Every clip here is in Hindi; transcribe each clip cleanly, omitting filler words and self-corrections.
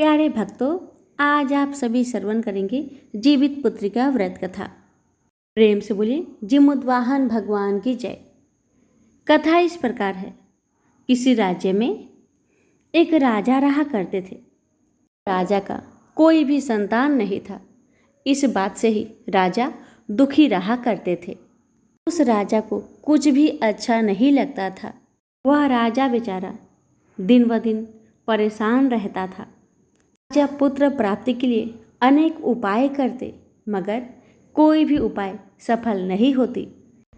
प्यारे भक्तों, आज आप सभी श्रवण करेंगे जीवित पुत्री का व्रत कथा। प्रेम से बोलिए जिमुद्वाहन भगवान की जय। कथा इस प्रकार है। किसी राज्य में एक राजा रहा करते थे। राजा का कोई भी संतान नहीं था। इस बात से ही राजा दुखी रहा करते थे। उस राजा को कुछ भी अच्छा नहीं लगता था। वह राजा बेचारा दिन ब दिन परेशान रहता था। राजा पुत्र प्राप्ति के लिए अनेक उपाय करते, मगर कोई भी उपाय सफल नहीं होती।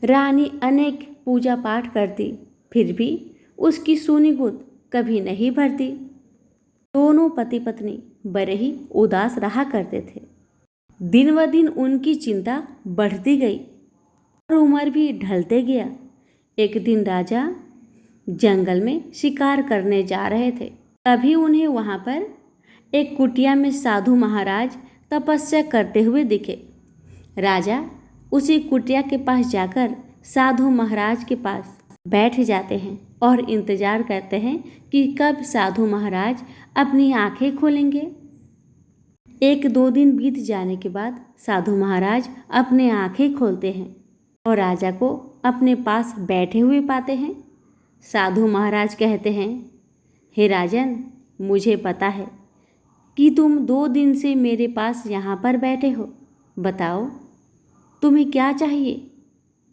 रानी अनेक पूजा पाठ करती, फिर भी उसकी सूनी गोद कभी नहीं भरती। दोनों पति पत्नी बड़े ही उदास रहा करते थे। दिन ब दिन उनकी चिंता बढ़ती गई और उम्र भी ढलते गया। एक दिन राजा जंगल में शिकार करने जा रहे थे। तभी उन्हें वहां पर एक कुटिया में साधु महाराज तपस्या करते हुए दिखे। राजा उसी कुटिया के पास जाकर साधु महाराज के पास बैठ जाते हैं और इंतजार करते हैं कि कब साधु महाराज अपनी आंखें खोलेंगे। 1-2 दिन बीत जाने के बाद साधु महाराज अपने आंखें खोलते हैं और राजा को अपने पास बैठे हुए पाते हैं। साधु महाराज कहते हैं, हे राजन, मुझे पता है कि तुम 2 दिन से मेरे पास यहाँ पर बैठे हो। बताओ तुम्हें क्या चाहिए,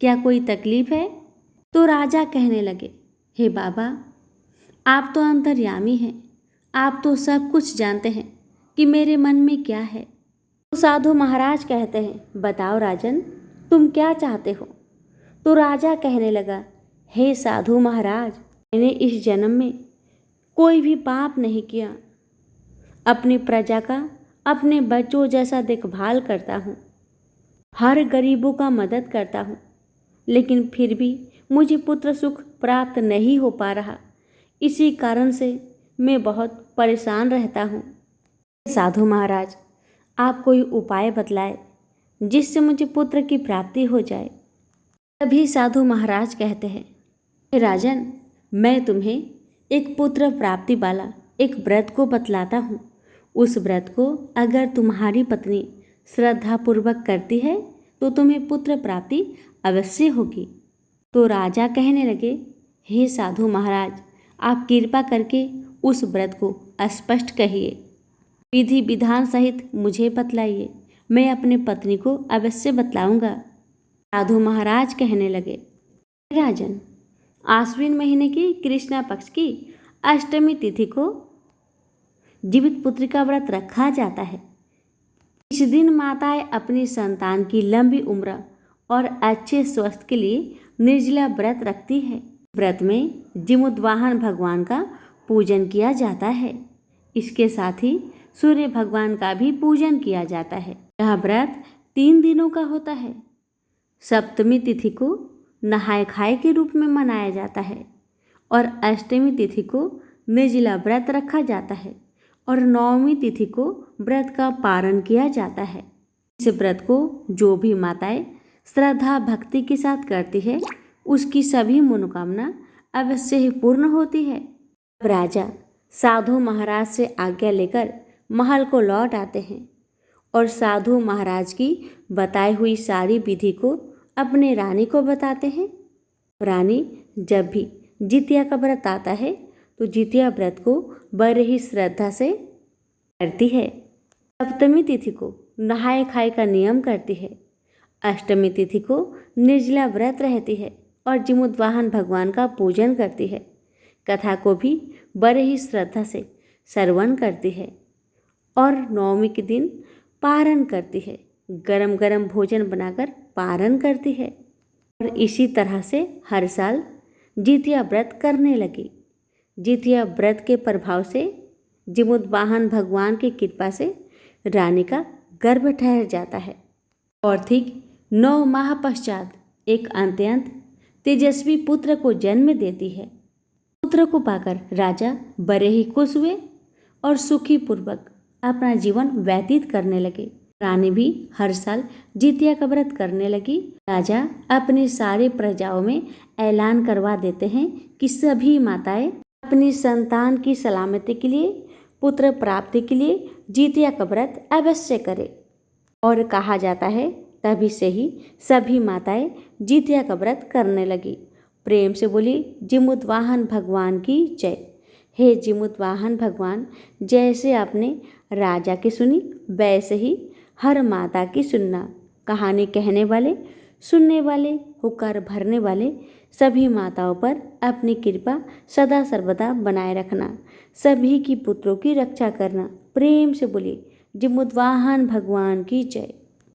क्या कोई तकलीफ है? तो राजा कहने लगे, हे बाबा, आप तो अंतर्यामी हैं, आप तो सब कुछ जानते हैं कि मेरे मन में क्या है। तो साधु महाराज कहते हैं, बताओ राजन, तुम क्या चाहते हो? तो राजा कहने लगा, हे साधु महाराज, मैंने इस जन्म में कोई भी पाप नहीं किया। अपनी प्रजा का अपने बच्चों जैसा देखभाल करता हूँ, हर गरीबों का मदद करता हूँ, लेकिन फिर भी मुझे पुत्र सुख प्राप्त नहीं हो पा रहा। इसी कारण से मैं बहुत परेशान रहता हूँ। साधु महाराज, आप कोई उपाय बतलाए जिससे मुझे पुत्र की प्राप्ति हो जाए। तभी साधु महाराज कहते हैं, राजन, मैं तुम्हें एक पुत्र प्राप्ति वाला एक व्रत को बतलाता हूँ। उस व्रत को अगर तुम्हारी पत्नी श्रद्धापूर्वक करती है तो तुम्हें पुत्र प्राप्ति अवश्य होगी। तो राजा कहने लगे, हे साधु महाराज, आप कृपा करके उस व्रत को स्पष्ट कहिए, विधि विधान सहित मुझे बतलाइए। मैं अपनी पत्नी को अवश्य बतलाऊंगा। साधु महाराज कहने लगे, राजन, आश्विन महीने की कृष्णा पक्ष की अष्टमी तिथि को जीवित पुत्री का व्रत रखा जाता है। इस दिन माताएं अपनी संतान की लंबी उम्र और अच्छे स्वास्थ्य के लिए निर्जला व्रत रखती है। व्रत में जिमुद्वाहन भगवान का पूजन किया जाता है। इसके साथ ही सूर्य भगवान का भी पूजन किया जाता है। यह व्रत 3 दिनों का होता है। सप्तमी तिथि को नहाय खाए के रूप में मनाया जाता है और अष्टमी तिथि को निर्जला व्रत रखा जाता है और नवमी तिथि को व्रत का पारण किया जाता है। इस व्रत को जो भी माताएं श्रद्धा भक्ति के साथ करती है, उसकी सभी मनोकामना अवश्य ही पूर्ण होती है। राजा साधु महाराज से आज्ञा लेकर महल को लौट आते हैं और साधु महाराज की बताई हुई सारी विधि को अपने रानी को बताते हैं। रानी जब भी जितिया का व्रत आता है तो जितिया व्रत को बड़े ही श्रद्धा से करती है। सप्तमी तिथि को नहाए खाए का नियम करती है। अष्टमी तिथि को निर्जला व्रत रहती है और जिमुद्वाहन भगवान का पूजन करती है। कथा को भी बड़े ही श्रद्धा से श्रवण करती है और नवमी के दिन पारण करती है। गरम गरम भोजन बनाकर पारण करती है और इसी तरह से हर साल जितिया व्रत करने लगी। जितिया व्रत के प्रभाव से जिमुद्वाहन भगवान की कृपा से रानी का गर्भ ठहर जाता है और ठीक 9 माह पश्चात एक अत्यंत तेजस्वी पुत्र को जन्म देती है। पुत्र को पाकर राजा बड़े ही खुश हुए और सुखी पूर्वक अपना जीवन व्यतीत करने लगे। रानी भी हर साल जितिया का व्रत करने लगी। राजा अपनी सारी प्रजाओं में ऐलान करवा देते हैं कि सभी माताएं अपनी संतान की सलामती के लिए पुत्र प्राप्ति के लिए जितिया का व्रत अवश्य करें। और कहा जाता है तभी से ही सभी माताएं जितिया का व्रत करने लगी। प्रेम से बोली जिमुद्वाहन भगवान की जय। हे जिमुद्वाहन भगवान, जैसे आपने राजा की सुनी वैसे ही हर माता की सुनना। कहानी कहने वाले, सुनने वाले, हुक्कार भरने वाले सभी माताओं पर अपनी कृपा सदा सर्वदा बनाए रखना। सभी की पुत्रों की रक्षा करना। प्रेम से बोली जिमुद्वाहन भगवान की जय।